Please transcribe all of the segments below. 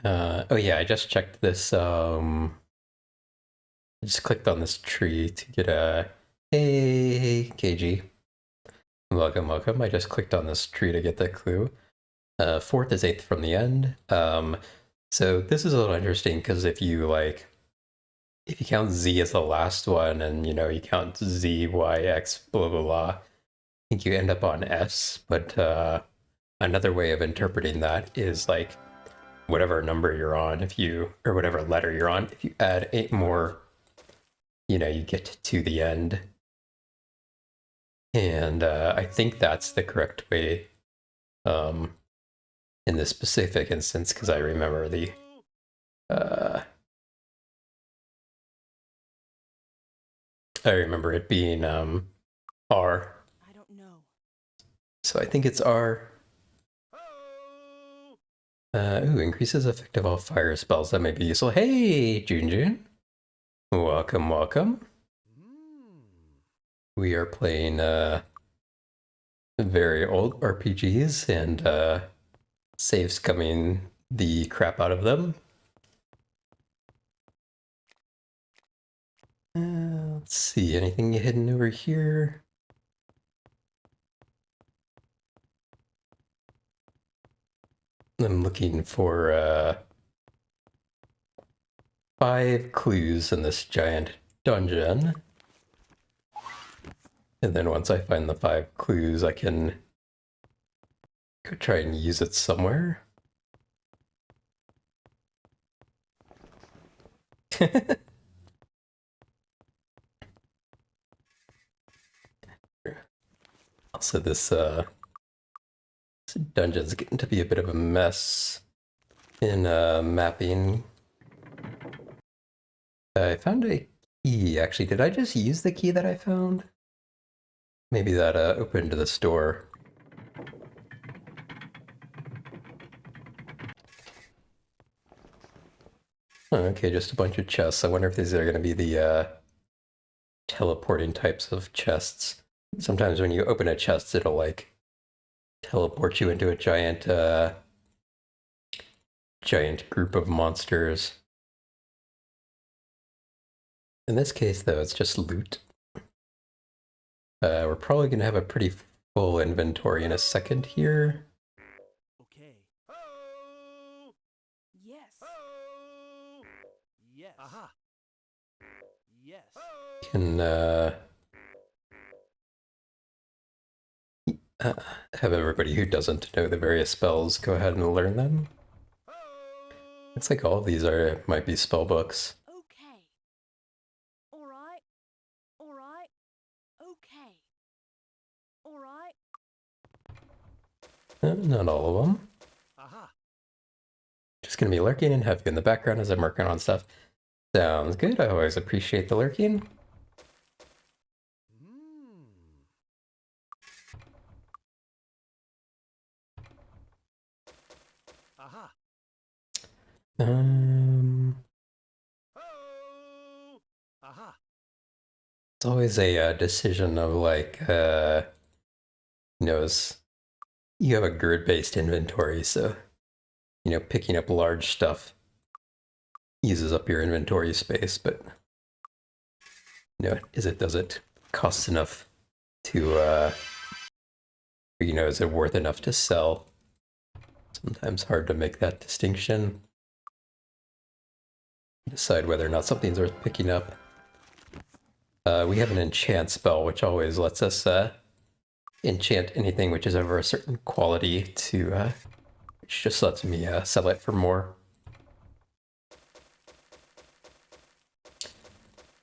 Oh yeah, I just checked this, I just clicked on this tree to get a... Hey, KG. Welcome, welcome. I just clicked on this tree to get the clue. Fourth is eighth from the end. So this is a little interesting because if you count Z as the last one and, you count Z, Y, X, blah, blah, blah, I think you end up on S. But another way of interpreting that is like whatever number you're on, or whatever letter you're on, if you add 8 more, you get to the end. And I think that's the correct way in this specific instance, because I remember it being R. I don't know. So I think it's R. Ooh, increases effect of all fire spells. That may be useful. Hey, Junjun. Welcome, welcome. We are playing very old RPGs and saves coming the crap out of them. Let's see, anything hidden over here? I'm looking for 5 clues in this giant dungeon. And then once I find the 5 clues, I can go try and use it somewhere. Also, this dungeon's getting to be a bit of a mess in mapping. I found a key, actually. Did I just use the key that I found? Maybe that opened the store. Oh, okay, just a bunch of chests. I wonder if these are going to be the teleporting types of chests. Sometimes when you open a chest, it'll like teleport you into a giant group of monsters. In this case, though, it's just loot. We're probably going to have a pretty full inventory in a second here. Okay. Yes. Yes. Aha. Yes. Can have everybody who doesn't know the various spells go ahead and learn them. Looks like all of these might be spell books. Okay. All right. All right. Okay. All right. Not all of them. Aha. Just gonna be lurking and have you in the background as I'm working on stuff. Sounds good. I always appreciate the lurking. Aha. Aha. It's always a decision of like, you have a grid-based inventory, so picking up large stuff uses up your inventory space, but does it cost enough to is it worth enough to sell? Sometimes hard to make that distinction. Decide whether or not something's worth picking up. We have an enchant spell, which always lets us enchant anything which is over a certain quality which just lets me sell it for more.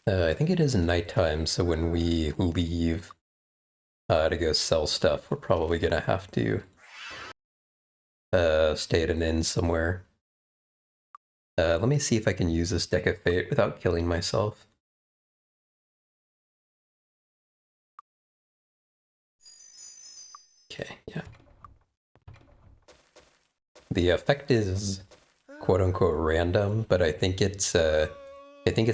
I think it is nighttime, so when we leave to go sell stuff, we're probably gonna have to stay at an inn somewhere. Let me see if I can use this Deck of Fate without killing myself. Okay, yeah. The effect is quote-unquote random, but I think it's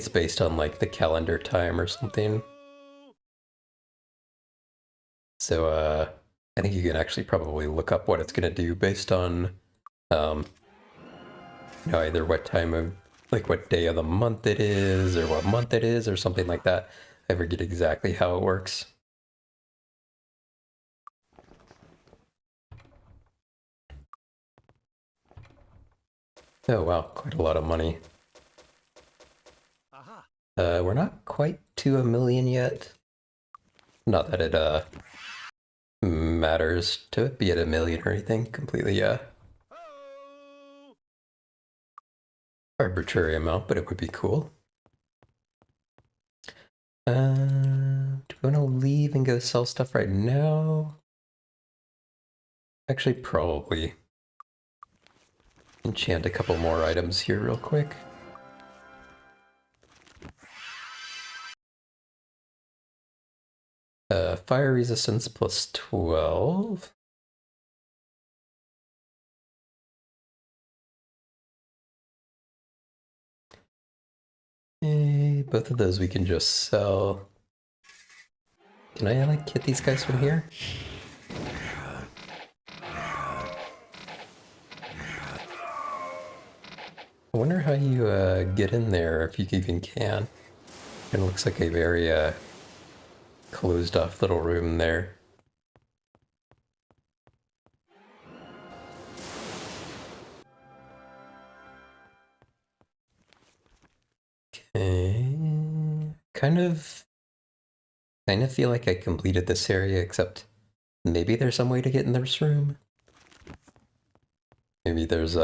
based on like the calendar time or something. So I think you can actually probably look up what it's gonna do based on know, either what time of, like what day of the month it is, or what month it is, or something like that. I forget exactly how it works. Oh wow, quite a lot of money. Aha. We're not quite to 1 million yet. Not that it matters to be at 1 million or anything. Completely Oh. arbitrary amount, but it would be cool. Do we want to leave and go sell stuff right now? Actually, probably. Enchant a couple more items here real quick. Fire resistance plus 12. Both of those we can just sell. Can I like hit these guys from here? I wonder how you get in there, if you even can. It looks like a very closed off little room there. Okay. Kind of feel like I completed this area, except maybe there's some way to get in this room. Maybe there's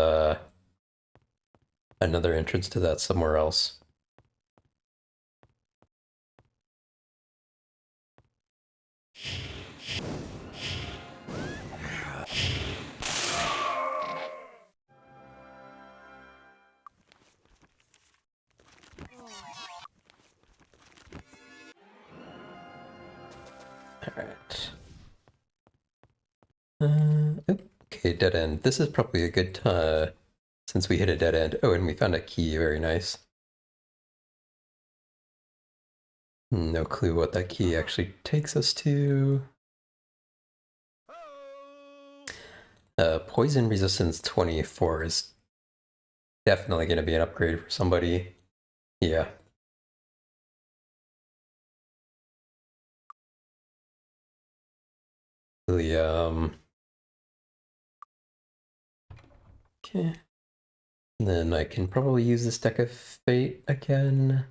another entrance to that somewhere else. Alright. Okay, dead end. This is probably a good time since we hit a dead end. Oh, and we found a key. Very nice. No clue what that key actually takes us to. Poison resistance 24 is definitely going to be an upgrade for somebody. Yeah. Really, okay. And then I can probably use this deck of fate again.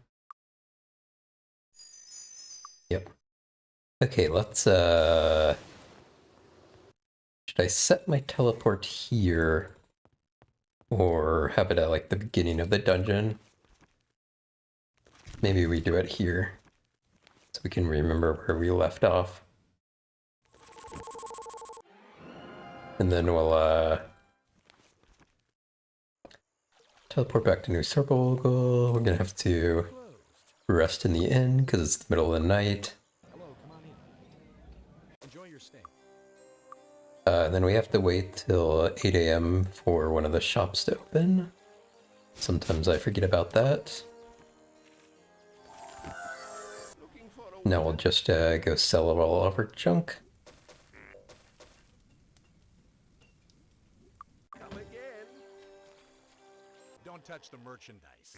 Yep. Okay, let's should I set my teleport here or have it at like the beginning of the dungeon? Maybe we do it here so we can remember where we left off. And then we'll teleport back to New Circle. We're gonna have to Closed. rest in the inn because it's the middle of the night. Hello, come on in. Enjoy your stay. Then we have to wait till 8 a.m. for one of the shops to open. Sometimes I forget about that. Looking for a Now we'll winner? just go sell all of our junk. Come again. Don't touch the merchandise.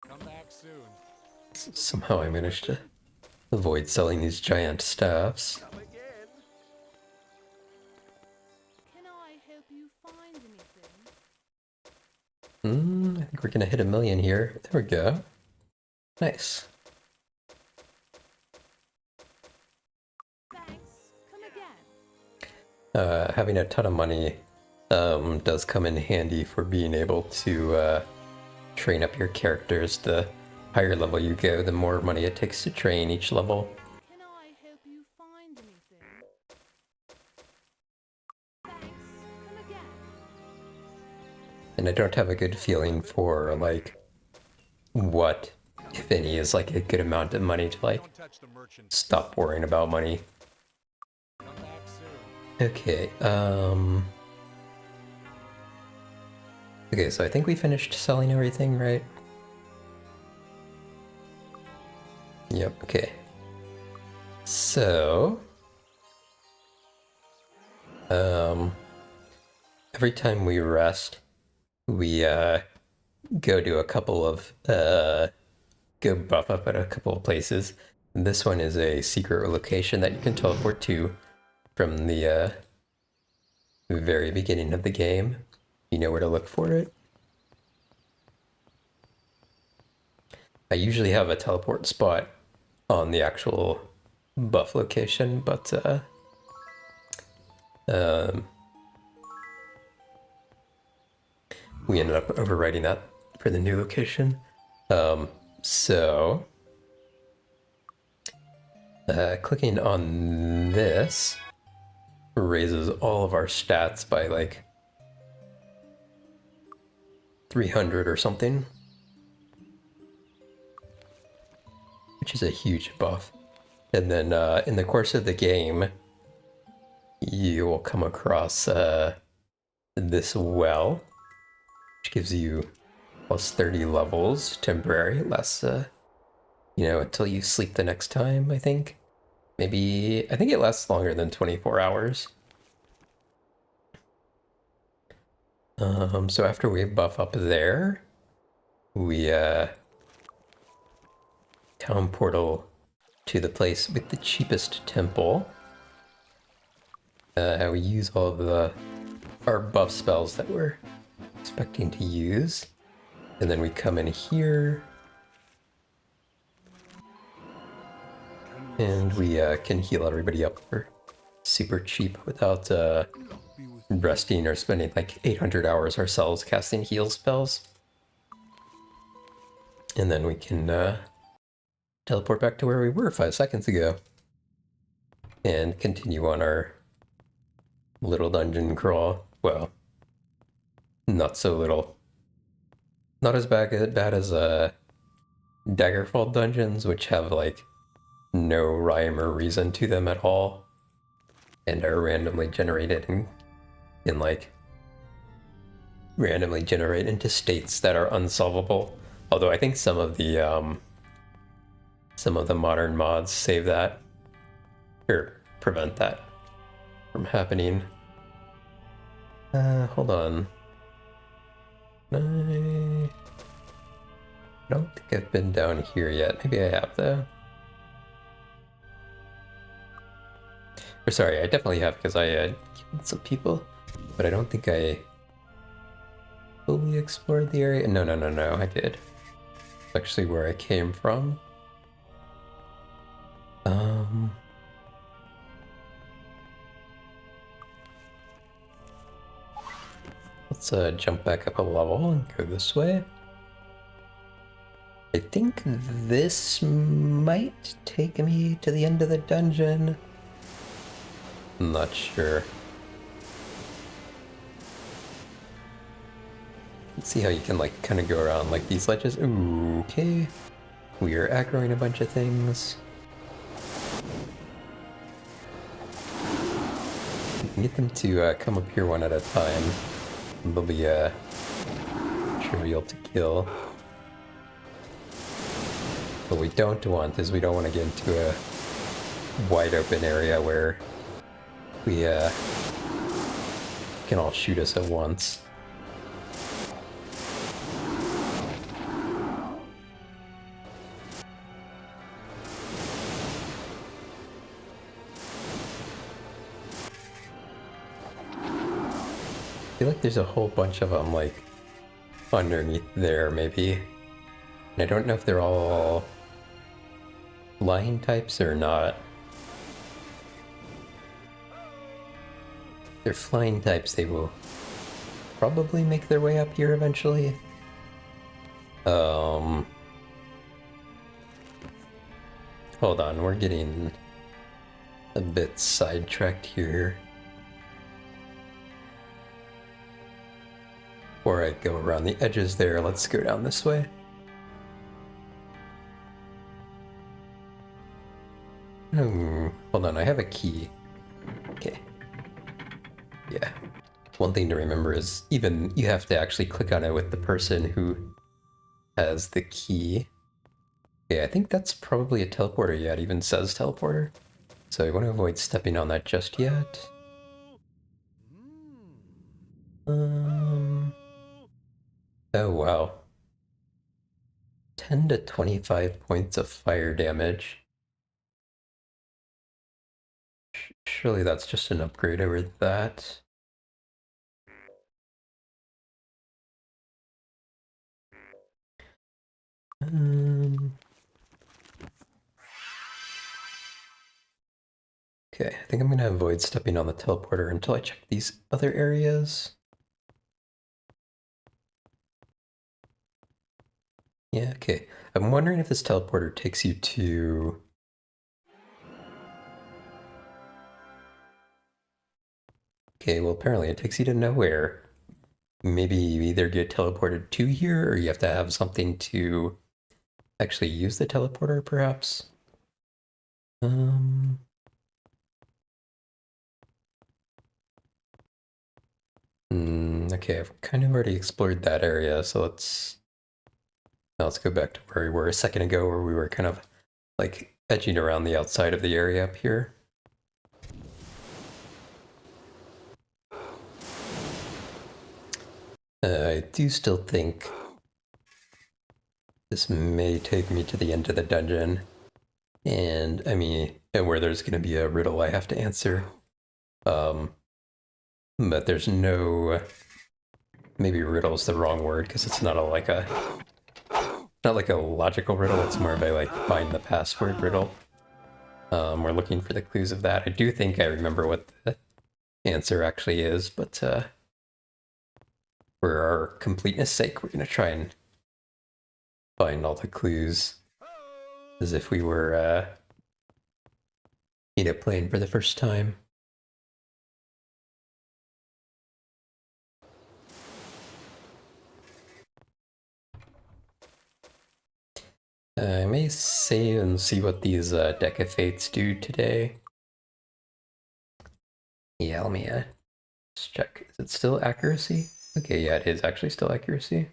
Come back soon. Somehow I managed to avoid selling these giant staffs. Come again. Can I help you find anything? I think we're gonna hit 1 million here. There we go. Nice. Thanks. Come again. Having a ton of money does come in handy for being able to train up your characters. The higher level you go, the more money it takes to train each level. Can I help you find anything? Thanks. Come again. And I don't have a good feeling for like what, if any, is like a good amount of money to like Don't touch the merchandise. stop worrying about money. Come back soon. Okay, okay, so I think we finished selling everything, right? Yep, okay. So, every time we rest, we go to a couple of go buff up at a couple of places. This one is a secret location that you can teleport to from the very beginning of the game. You know where to look for it. I usually have a teleport spot on the actual buff location, but we ended up overwriting that for the new location. So clicking on this raises all of our stats by like 300 or something, which is a huge buff. And then in the course of the game, you will come across this well, which gives you plus 30 levels, temporary, less, until you sleep the next time, I think. Maybe, I think it lasts longer than 24 hours. So after we buff up there, we town portal to the place with the cheapest temple. We use all of our buff spells that we're expecting to use. And then we come in here. And we can heal everybody up for super cheap without resting or spending like 800 hours ourselves casting heal spells. And then we can teleport back to where we were 5 seconds ago. And continue on our little dungeon crawl. Well, not so little. Not as bad as Daggerfall dungeons, which have like no rhyme or reason to them at all, and are randomly generated in like randomly generate into states that are unsolvable. Although I think some of the modern mods save that or prevent that from happening. Hold on. I don't think I've been down here yet. Maybe I have though. Or sorry, I definitely have because I killed some people, but I don't think I fully explored the area. No, I did. It's actually where I came from. Let's jump back up a level and go this way. I think this might take me to the end of the dungeon. I'm not sure. Let's see how you can like kind of go around like these ledges. Ooh, okay. We are aggroing a bunch of things. You can get them to come up here one at a time. They'll be trivial to kill. What we don't want is we don't want to get into a wide open area where we can all shoot us at once. I feel like there's a whole bunch of them like underneath there maybe. And I don't know if they're all flying types or not. If they're flying types, they will probably make their way up here eventually. Hold on, we're getting a bit sidetracked here. Before I go around the edges there, let's go down this way. Hold on, I have a key. Okay. Yeah. One thing to remember is even you have to actually click on it with the person who has the key. Yeah, I think that's probably a teleporter. Yeah, it even says teleporter. So I want to avoid stepping on that just yet. Oh, wow. 10 to 25 points of fire damage. Surely that's just an upgrade over that. Okay, I think I'm gonna avoid stepping on the teleporter until I check these other areas. Yeah, okay. I'm wondering if this teleporter takes you to... Okay, well apparently it takes you to nowhere. Maybe you either get teleported to here, or you have to have something to actually use the teleporter, perhaps? Okay, I've kind of already explored that area, so let's go back to where we were a second ago, where we were kind of like edging around the outside of the area up here. I do still think this may take me to the end of the dungeon, and I mean, and where there's going to be a riddle I have to answer. But there's no, maybe riddle's the wrong word because it's not not like a logical riddle. It's more of a like find the password riddle. We're looking for the clues of that. I do think I remember what the answer actually is, but for our completeness sake, we're gonna try and find all the clues as if we were, playing for the first time. I may save and see what these Deck of Fates do today. Yeah, let me just check. Is it still accuracy? Okay, yeah, it is actually still accuracy.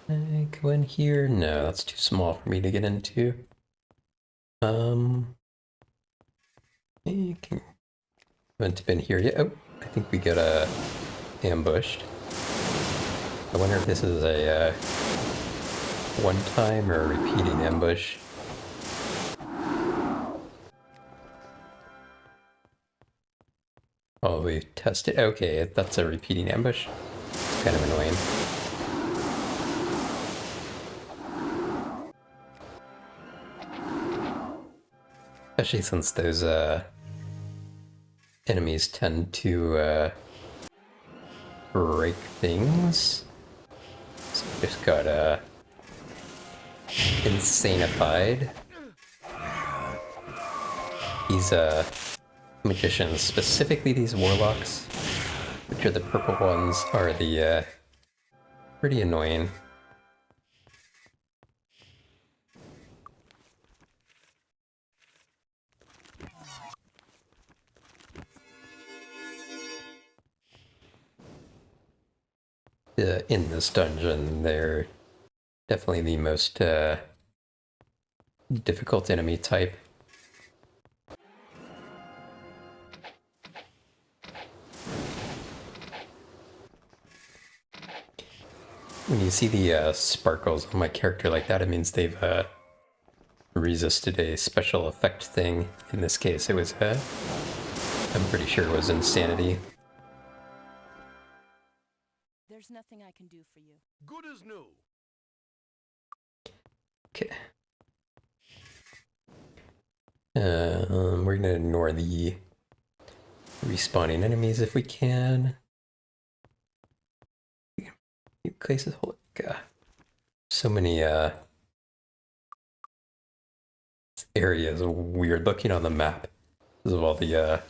Can I go in here? No, that's too small for me to get into. You can haven't been here yet. Oh, I think we got ambushed. I wonder if this is a one-time or a repeating ambush. Oh, we tested. Okay, that's a repeating ambush. It's kind of annoying. Especially since those enemies tend to break things. So we just got insanified. These magicians, specifically these warlocks, which are the purple ones, are the pretty annoying. In this dungeon, they're definitely the most difficult enemy type. When you see the sparkles on my character like that, it means they've resisted a special effect thing. In this case, it was, I'm pretty sure it was insanity. There's nothing I can do for you. Good as new. Okay. We're gonna ignore the respawning enemies if we can. New places, holy god. So many areas weird looking on the map because of all the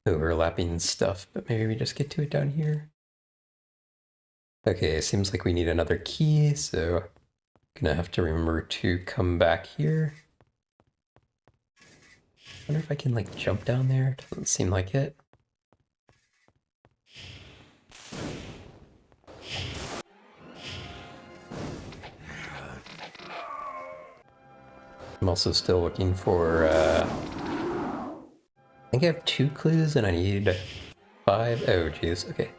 overlapping stuff, but maybe we just get to it down here. Okay, it seems like we need another key, so gonna have to remember to come back here. Wonder if I can like jump down there. Doesn't seem like it. I'm also still looking for, I think I have 2 clues and I need 5. Oh, geez. Okay.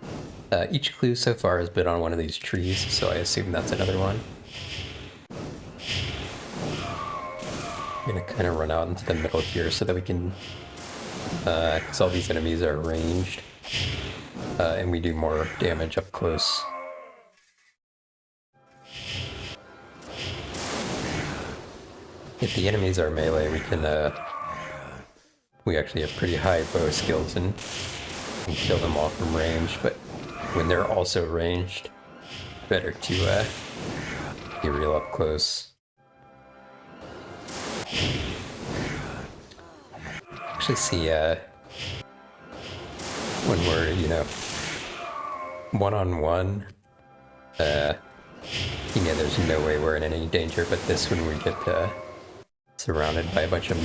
Each clue so far has been on one of these trees, so I assume that's another one. I'm gonna kind of run out into the middle here so that we can, because all these enemies are ranged, and we do more damage up close. If the enemies are melee, we can, we actually have pretty high bow skills and can kill them all from range, but when they're also ranged, better to, be real up close. Actually see, when we're, you know, one-on-one, you know, there's no way we're in any danger, but this when we get, surrounded by a bunch of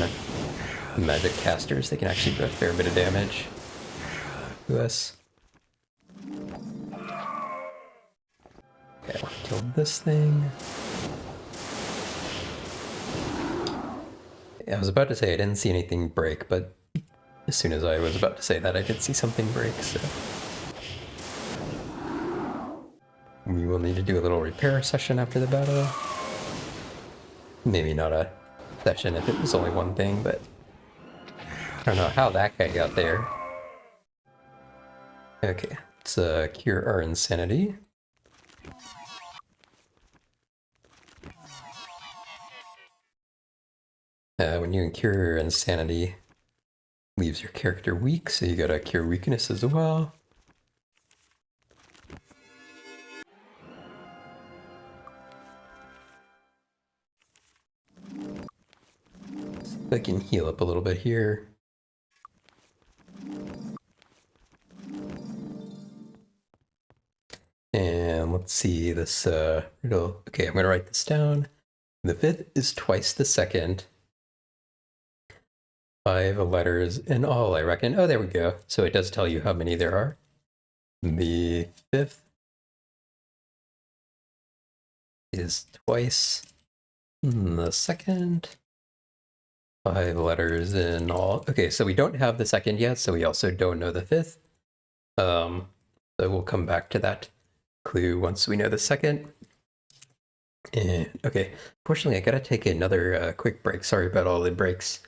magic casters, they can actually do a fair bit of damage to us. Okay, I want to kill this thing. I was about to say I didn't see anything break, but as soon as I was about to say that, I did see something break, so... we will need to do a little repair session after the battle. Maybe not a session if it was only one thing, but... I don't know how that guy got there. Okay, let's cure our insanity. When you cure your insanity, leaves your character weak, so you gotta cure weakness as well. So I can heal up a little bit here. And let's see this riddle. Okay, I'm gonna write this down. The 5th is twice the 2nd. 5 letters in all, I reckon. Oh, there we go. So it does tell you how many there are. The 5th is twice the 2nd. 5 letters in all. Okay, so we don't have the 2nd yet, so we also don't know the 5th. So we'll come back to that clue once we know the 2nd. And okay, fortunately, I gotta take another quick break. Sorry about all the breaks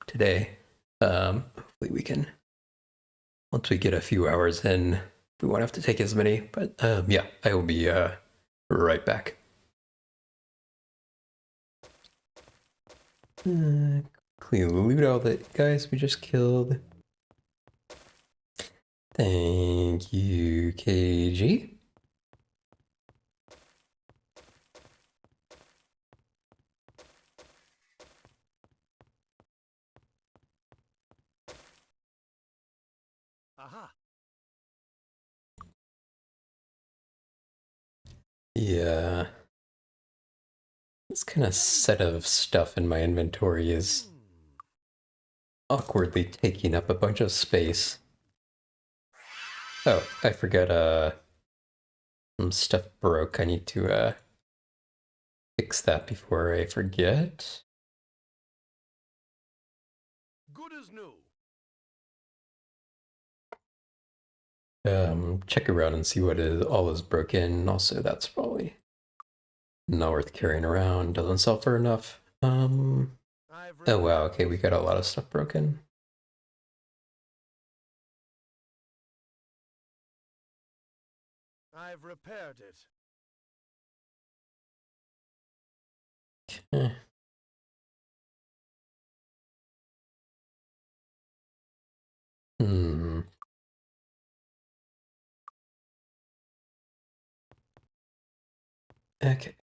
today. Hopefully we can, once we get a few hours in, we won't have to take as many, but yeah, I will be right back. Quickly loot all the guys we just killed. Thank you, KG. Aha. Yeah. This kind of set of stuff in my inventory is awkwardly taking up a bunch of space. Oh, I forgot, some stuff broke. I need to, fix that before I forget. Good as new. Check around and see what all is broken. Also, that's probably not worth carrying around. Doesn't sell for enough. Oh wow, okay, we got a lot of stuff broken. I've repaired it. Okay. Hmm. Okay,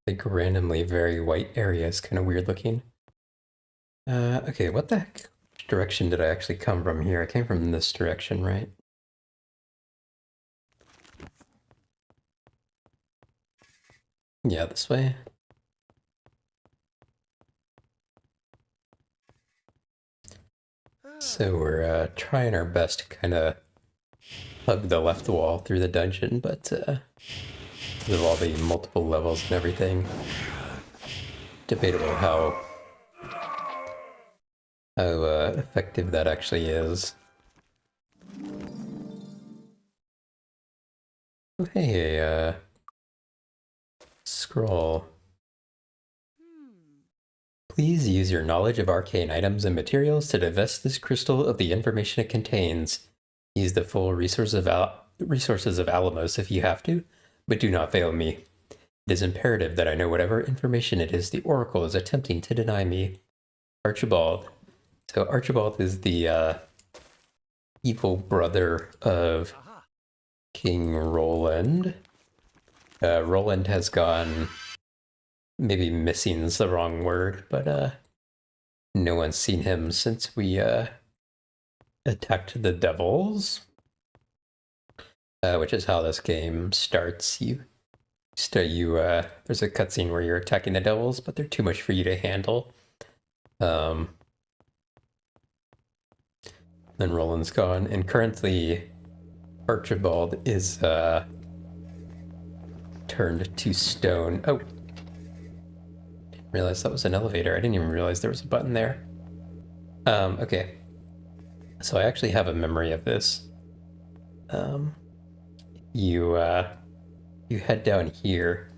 like randomly very white area is kind of weird looking. Okay, what the heck? Which direction did I actually come from here? I came from this direction, right? Yeah, this way. So we're trying our best to kind of hug the left wall through the dungeon, but because of all the multiple levels and everything, debatable how effective that actually is. Oh, hey, scroll. Please use your knowledge of arcane items and materials to divest this crystal of the information it contains. Use the full resources of Alamos if you have to, but do not fail me. It is imperative that I know whatever information it is the Oracle is attempting to deny me. Archibald. So Archibald is the evil brother of Aha! King Roland. Roland has gone, maybe missing is the wrong word, but no one's seen him since we attacked the devils, which is how this game starts. There's a cutscene where you're attacking the devils, but they're too much for you to handle. Then Roland's gone, and currently Archibald is turned to stone. Oh, didn't realize that was an elevator. I didn't even realize there was a button there. Okay. So I actually have a memory of this. You head down here.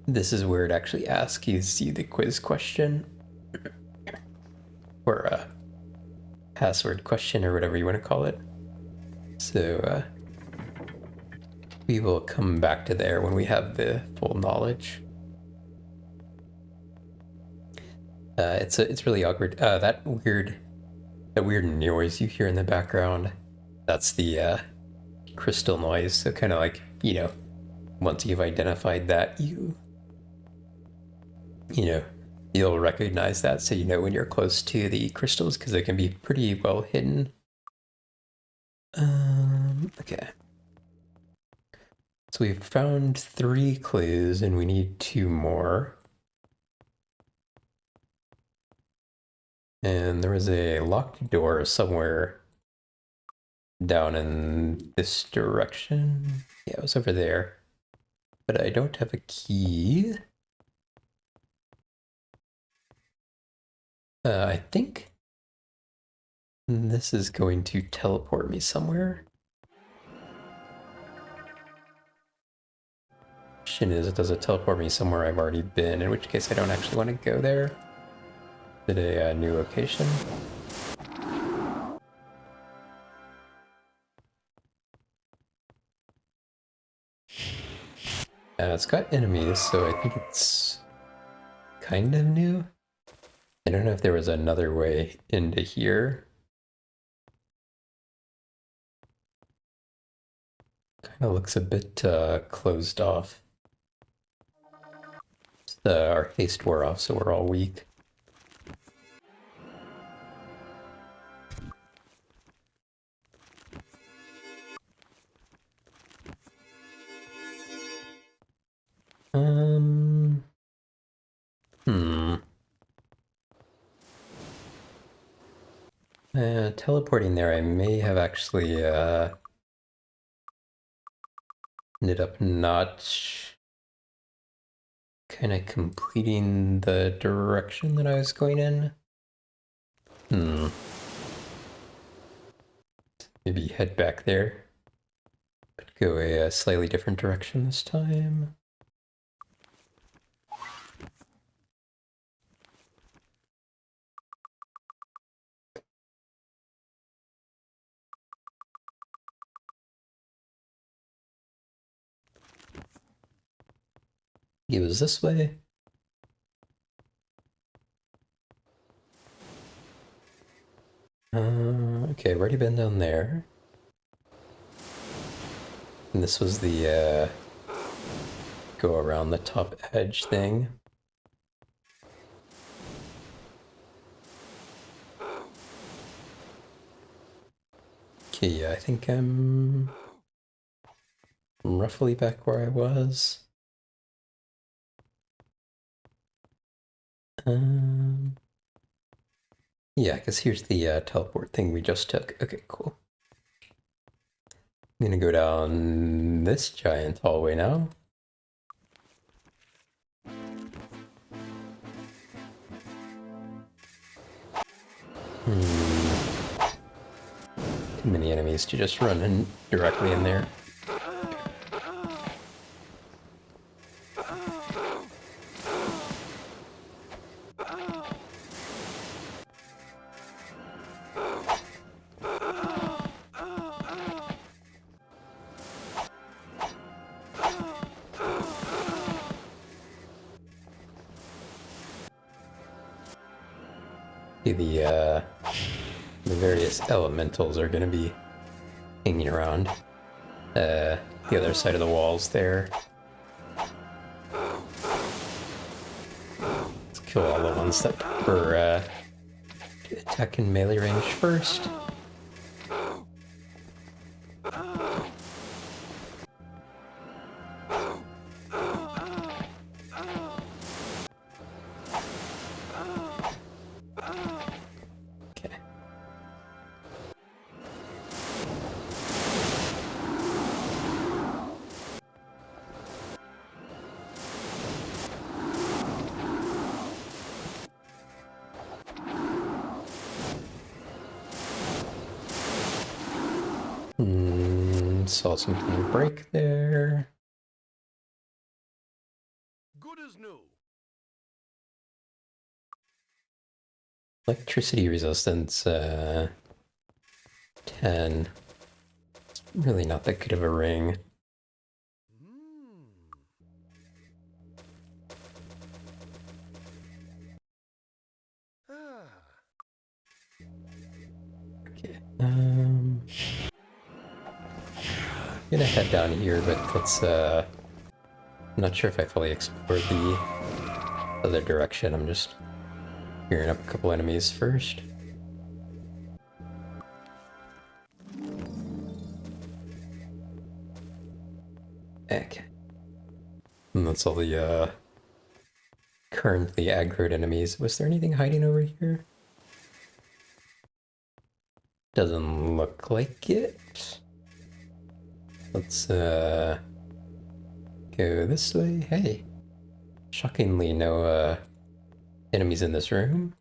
This is where it actually asks you to see the quiz question. Or a password question, or whatever you want to call it. So we will come back to there when we have the full knowledge. It's really awkward. That weird noise you hear in the background, that's the crystal noise. So kind of like, once you've identified that, you'll recognize that, so you know when you're close to the crystals, because they can be pretty well hidden. Okay. So we've found 3 clues, and we need 2 more. And there was a locked door somewhere down in this direction. Yeah, it was over there. But I don't have a key. I think this is going to teleport me somewhere. Question is, does it teleport me somewhere I've already been? In which case I don't actually want to go there. Is it a new location? It's got enemies, so I think it's kind of new. I don't know if there was another way into here. Kind of looks a bit closed off. Our haste wore off, so we're all weak. Teleporting there, I may have actually ended up not kind of completing the direction that I was going in. Maybe head back there, but go a slightly different direction this time. It was this way. Okay, I've already been down there. And this was the go around the top edge thing. Okay, yeah, I think I'm roughly back where I was. Yeah, because here's the teleport thing we just took. Okay, cool. I'm gonna go down this giant hallway now. Too many enemies to just run in directly in there. The various elementals are gonna be hanging around the other side of the walls there. Let's kill all the ones that were attack in melee range first. Saw something break there. Good as new. Electricity resistance, 10. It's really not that good of a ring. Okay, I'm gonna head down here, but let's, I'm not sure if I fully explored the other direction. I'm just clearing up a couple enemies first. Okay. And that's all the, currently aggroed enemies. Was there anything hiding over here? Doesn't look like it. Let's, go this way. Hey. Shockingly, no, enemies in this room.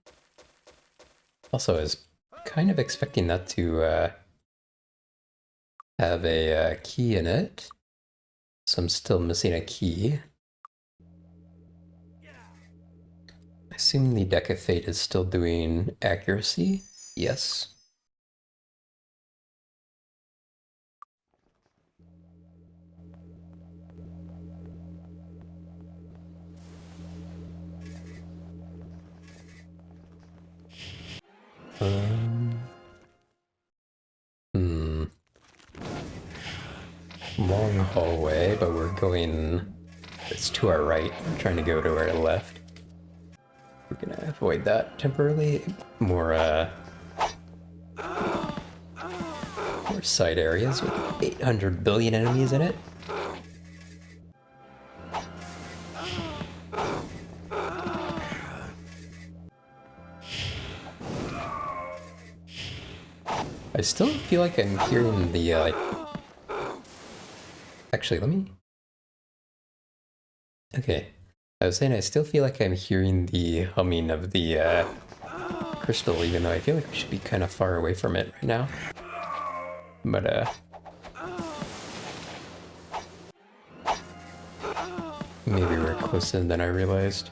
Also, I was kind of expecting that to, have a, key in it. So I'm still missing a key. I assume the Deck of Fate is still doing accuracy. Yes. Long hallway, but we're going... It's to our right. We're trying to go to our left. We're gonna avoid that temporarily. More side areas with 800 billion enemies in it. I still feel like I'm hearing the, like... Actually, let me... Okay. I was saying I still feel like I'm hearing the humming of the, crystal, even though I feel like we should be kind of far away from it right now. But, maybe we're closer than I realized.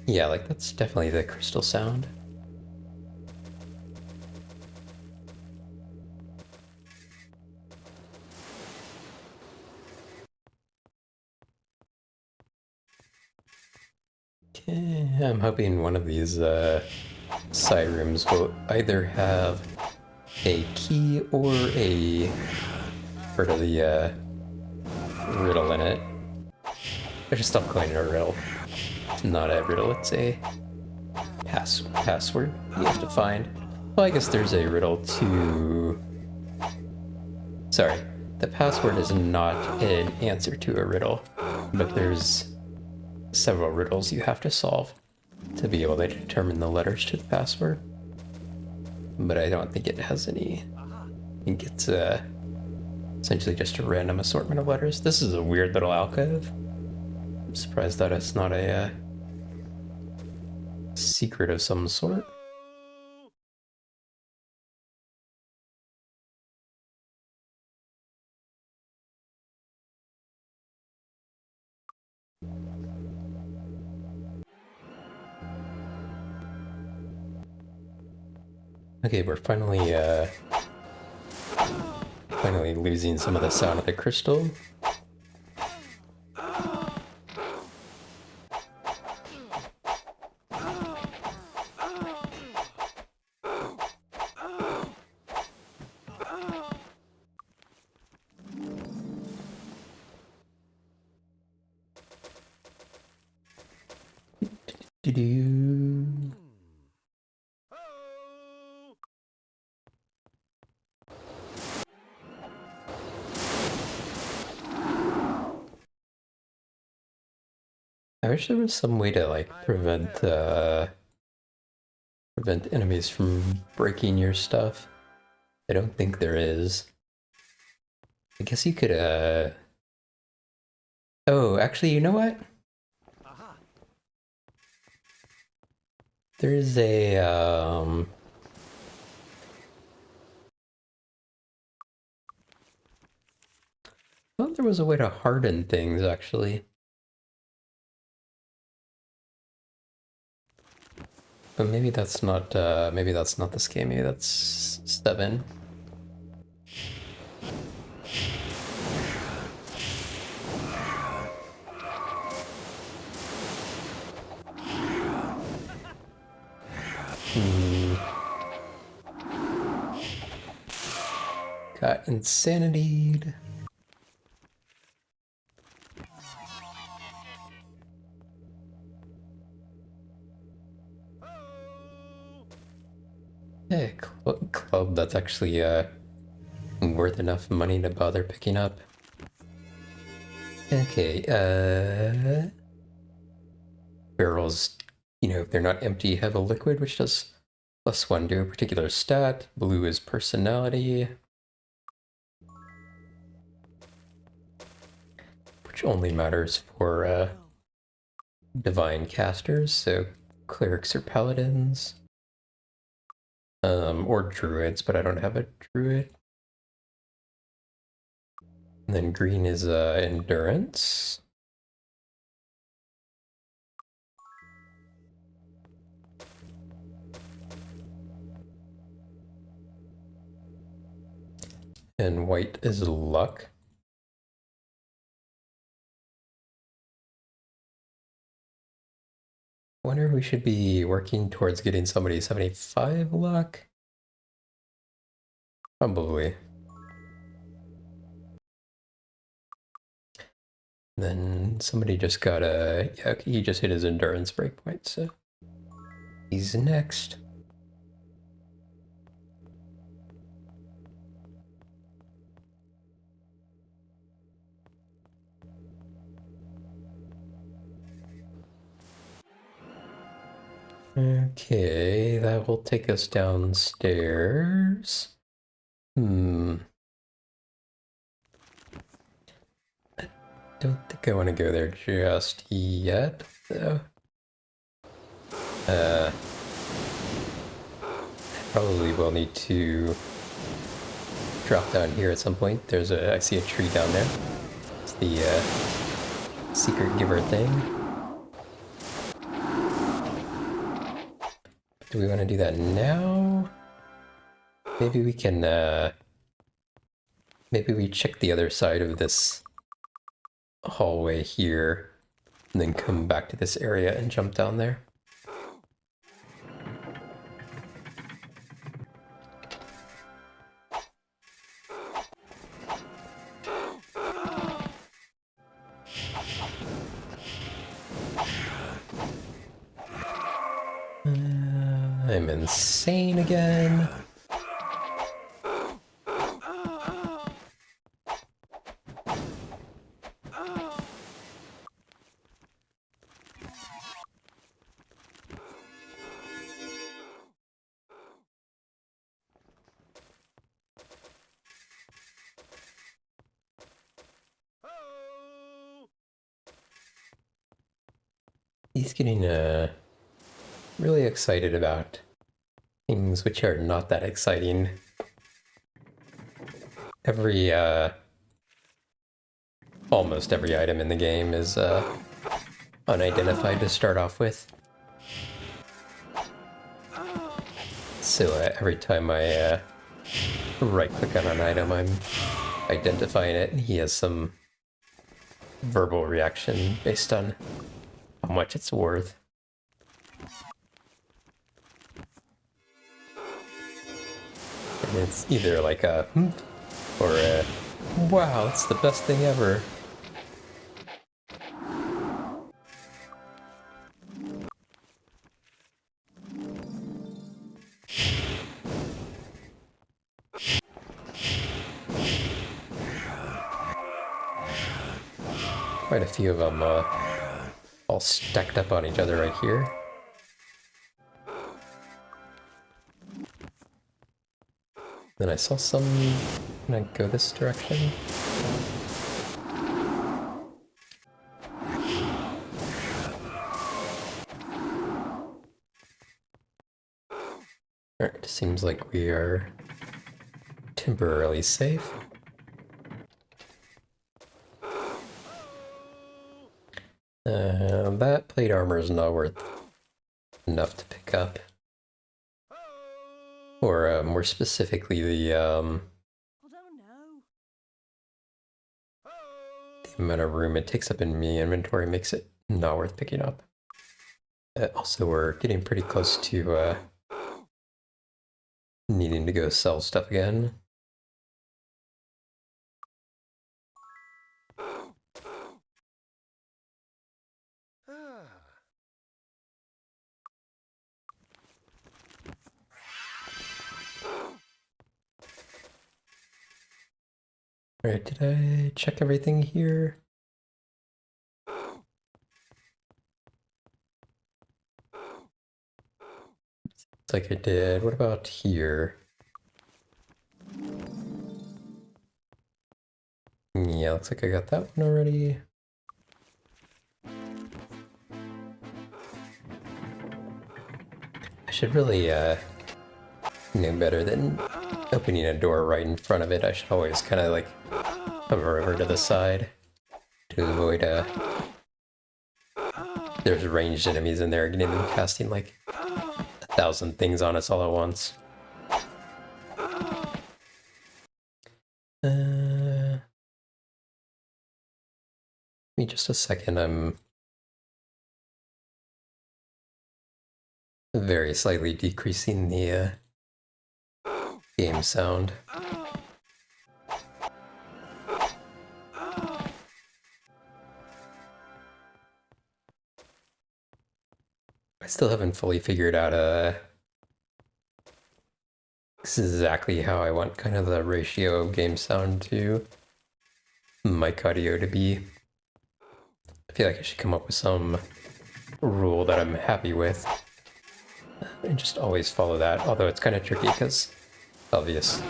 Yeah, like, that's definitely the crystal sound. Okay, I'm hoping one of these side rooms will either have a key or a part of the riddle in it. I should stop calling it a riddle. It's not a riddle, it's a password you have to find. Well, I guess there's a riddle to... Sorry, the password is not an answer to a riddle, but there's several riddles you have to solve to be able to determine the letters to the password. But I don't think it has any. I think it's essentially just a random assortment of letters. This is a weird little alcove. I'm surprised that it's not a secret of some sort. Okay, we're finally losing some of the sound of the crystal. Do-do. I wish there was some way to like prevent enemies from breaking your stuff. I don't think there is. I guess you could oh, actually, you know what? There's a I thought there was a way to harden things actually. But maybe that's not this game, maybe that's 7. Got insanity. Hey, club that's actually worth enough money to bother picking up. Okay, barrels, you know, if they're not empty, have a liquid which does +1 to a particular stat. Blue is personality, which only matters for divine casters, so clerics or paladins. Or druids, but I don't have a druid. And then green is endurance. And white is luck. I wonder if we should be working towards getting somebody 75 luck? Probably. Then somebody just got a... Yeah, okay, he just hit his endurance breakpoint, so... He's next. Okay, that will take us downstairs. I don't think I want to go there just yet, though. Probably will need to drop down here at some point. I see a tree down there. It's the secret giver thing. Do we want to do that now? Maybe we can, maybe we check the other side of this hallway here, and then come back to this area and jump down there. I'm insane again. He's getting really excited about things which are not that exciting. Every almost every item in the game is unidentified to start off with. So every time I right-click on an item, I'm identifying it, and he has some verbal reaction based on how much it's worth. And it's either like a "Hmm," or a "Wow, it's the best thing ever." Quite a few of them all stacked up on each other right here. Then I saw some... Can I go this direction? Alright, seems like we are temporarily safe. That plate armor is not worth enough to pick up. Or more specifically, the amount of room it takes up in my inventory makes it not worth picking up. Also, we're getting pretty close to needing to go sell stuff again. Alright, did I check everything here? Looks like I did. What about here? Yeah, looks like I got that one already. I should really know better than opening a door right in front of it. I should always kind of like hover over to the side to avoid there's ranged enemies in there, getting them casting like 1,000 things on us all at once. Give me just a second. I'm very slightly decreasing the game sound. I still haven't fully figured out exactly how I want kind of the ratio of game sound to mic audio to be. I feel like I should come up with some rule that I'm happy with and just always follow that, although it's kind of tricky because obviously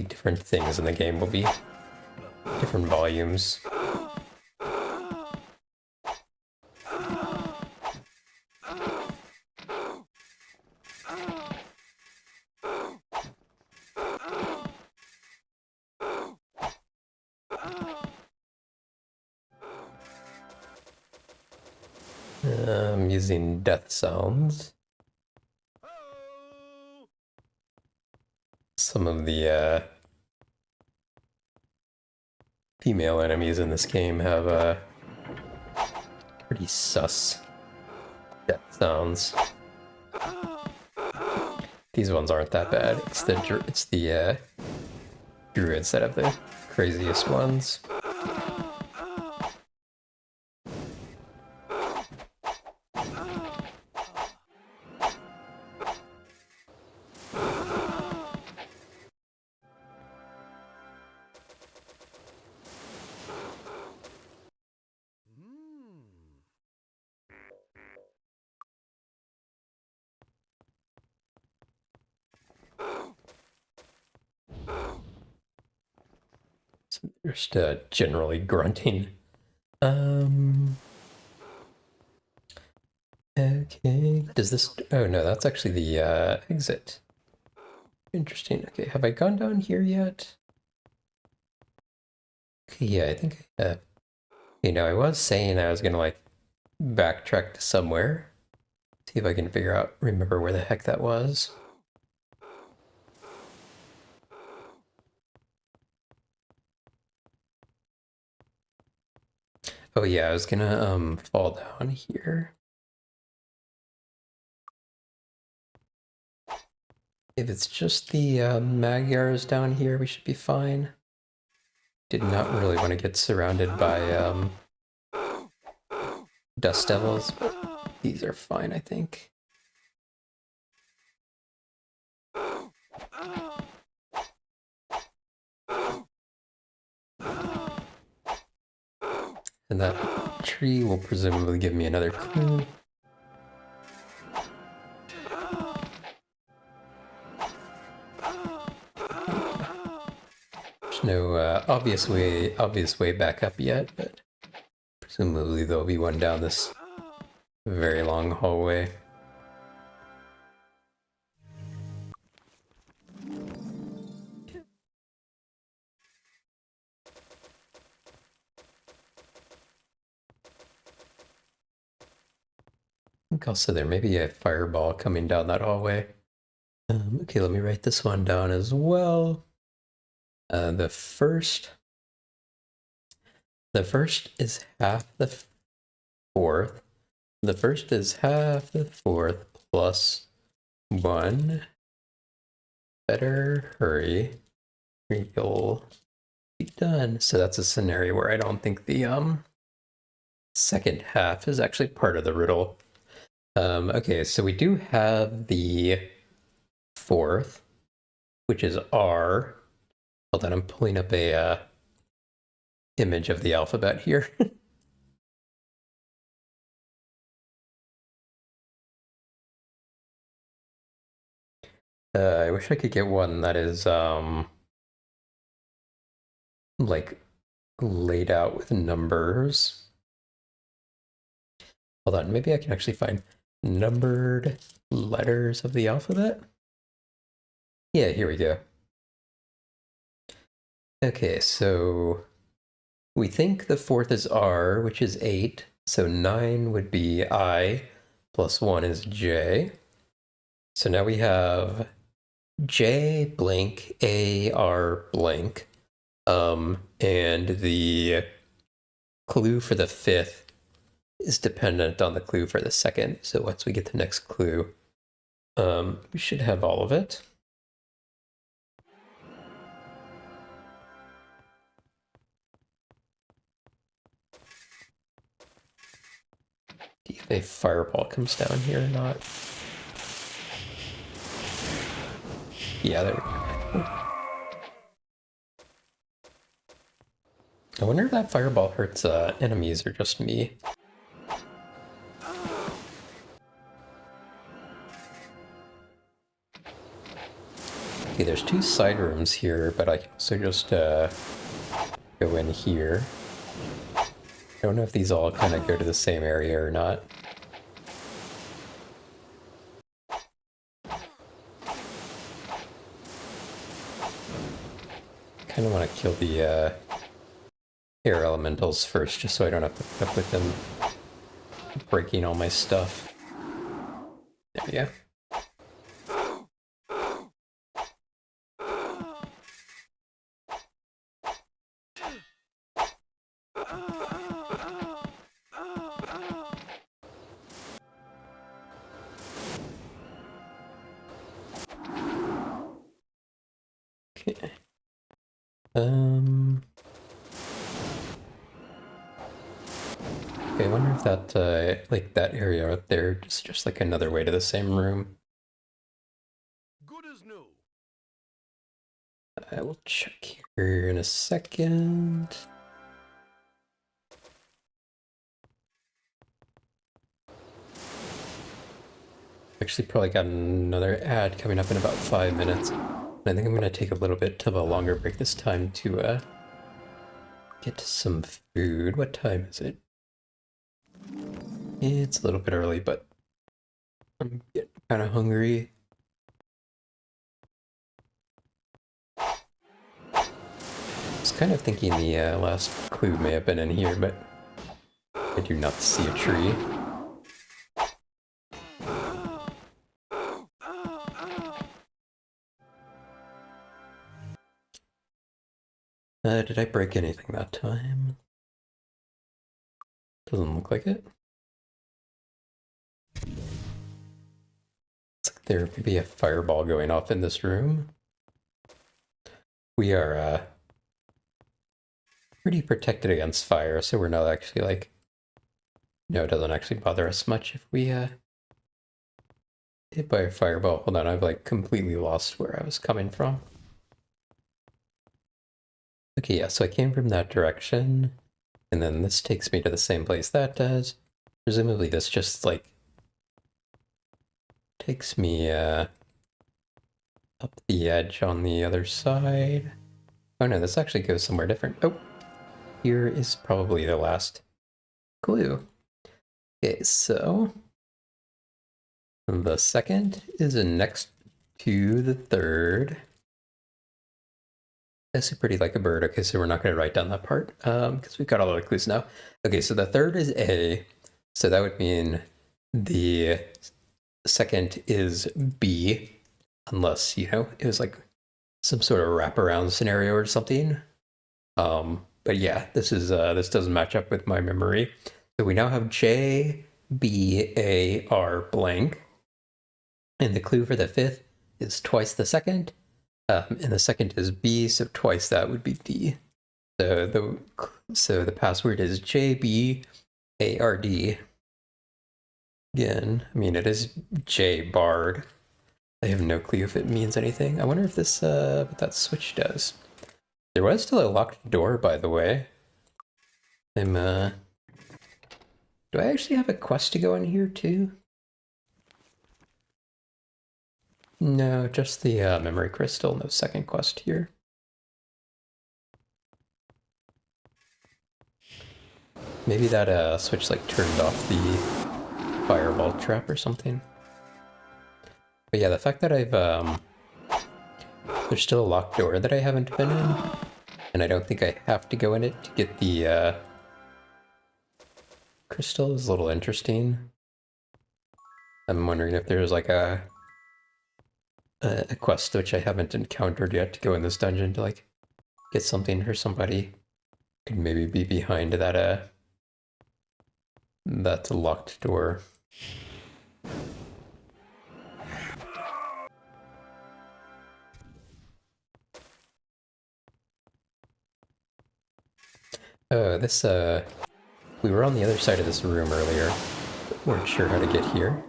different things in the game will be different volumes. I'm using death sounds. Some of the female enemies in this game have pretty sus death sounds. These ones aren't that bad. It's the druids that have the craziest ones. So just generally grunting. Okay, does this... Oh no, that's actually the exit. Interesting. Okay, have I gone down here yet? Okay, yeah, I think I have. You know, I was saying I was gonna like backtrack to somewhere. See if I can remember where the heck that was. Oh yeah, I was gonna fall down here. If it's just the Magyars down here, we should be fine. Did not really want to get surrounded by Dust Devils, but these are fine, I think. And that tree will presumably give me another clue. There's no obvious way back up yet, but presumably there'll be one down this very long hallway. I think also there may be a fireball coming down that hallway. Okay, let me write this one down as well. The first is half the fourth. The first is half the fourth plus 1. Better hurry, or you'll be done. So that's a scenario where I don't think the second half is actually part of the riddle. Okay, so we do have the fourth, which is R. Hold on, I'm pulling up a image of the alphabet here. I wish I could get one that is like laid out with numbers. Hold on, maybe I can actually find numbered letters of the alphabet. Yeah, here we go. Okay, so we think the fourth is R, which is 8. So 9 would be I, plus 1 is J. So now we have J blank, A, R blank. And the clue for the fifth is dependent on the clue for the second. So once we get the next clue, we should have all of it. See if a fireball comes down here or not. Yeah, there we go. I wonder if that fireball hurts enemies or just me. Okay, there's 2 side rooms here, but I can also just go in here. I don't know if these all kind of go to the same area or not. Kind of want to kill the air elementals first, just so I don't have to put up with them breaking all my stuff. There we go. Okay. Okay, I wonder if that, like that area out there is just like another way to the same room. Good as new. I will check here in a second. Actually, probably got another ad coming up in about 5 minutes. I think I'm going to take a little bit of a longer break this time to get some food. What time is it? It's a little bit early, but I'm getting kind of hungry. I was kind of thinking the last clue may have been in here, but I do not see a tree. Did I break anything that time? Doesn't look like it. Looks like there may be a fireball going off in this room. We are pretty protected against fire, so we're not actually like, no, it doesn't actually bother us much if we hit by a fireball. Hold on, I've like completely lost where I was coming from. Okay, yeah, so I came from that direction, and then this takes me to the same place that does. Presumably this just like takes me up the edge on the other side. Oh no, this actually goes somewhere different. Oh, here is probably the last clue. Okay, so the second is next to the third. That's pretty like a bird. Okay, so we're not going to write down that part because we've got all the clues now. Okay, so the third is A, so that would mean the second is B, unless, you know, it was like some sort of wraparound scenario or something. But yeah, this doesn't match up with my memory. So we now have J, B, A, R blank. And the clue for the fifth is twice the second. And the second is B, so twice that would be D. So the password is JBARD. Again, I mean, it is J Bard. I have no clue if it means anything. I wonder if this what that switch does. There was still a locked door, by the way. Do I actually have a quest to go in here too? No, just the memory crystal, no second quest here. Maybe that switch like turned off the fireball trap or something. But yeah, the fact that I've there's still a locked door that I haven't been in, and I don't think I have to go in it to get the crystal is a little interesting. I'm wondering if there's like a quest which I haven't encountered yet to go in this dungeon to like get something for somebody. Could maybe be behind that locked door. Oh, this we were on the other side of this room earlier, but weren't sure how to get here.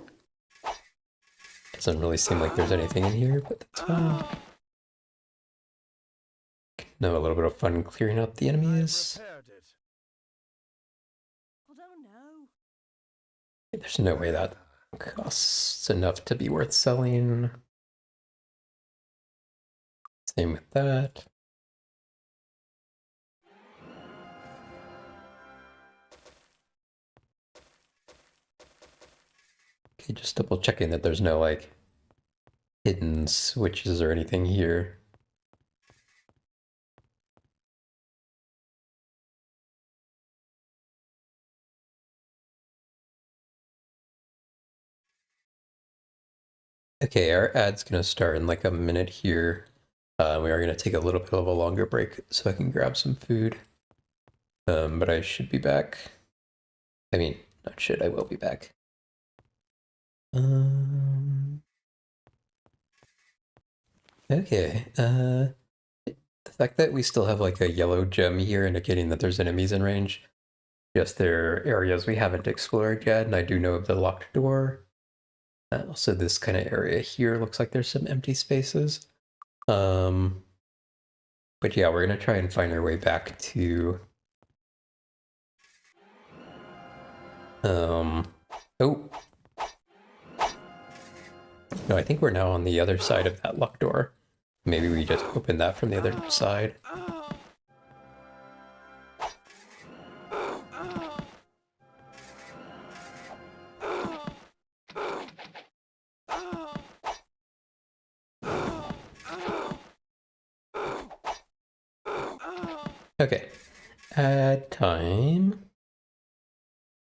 Doesn't really seem like there's anything in here, but that's fine. No, a little bit of fun clearing out the enemies. Repaired it. I don't know. There's no way that costs enough to be worth selling. Same with that. Okay, just double checking that there's no like hidden switches or anything here. Okay, our ad's gonna start in like a minute here. We are gonna take a little bit of a longer break so I can grab some food. But I should be back. I mean, not should, I will be back. Okay, the fact that we still have like a yellow gem here indicating that there's enemies in range, just there are areas we haven't explored yet, and I do know of the locked door. Also, this kind of area here looks like there's some empty spaces. But yeah, we're gonna try and find our way back to oh. No, I think we're now on the other side of that locked door. Maybe we just open that from the other side. Okay. Add time.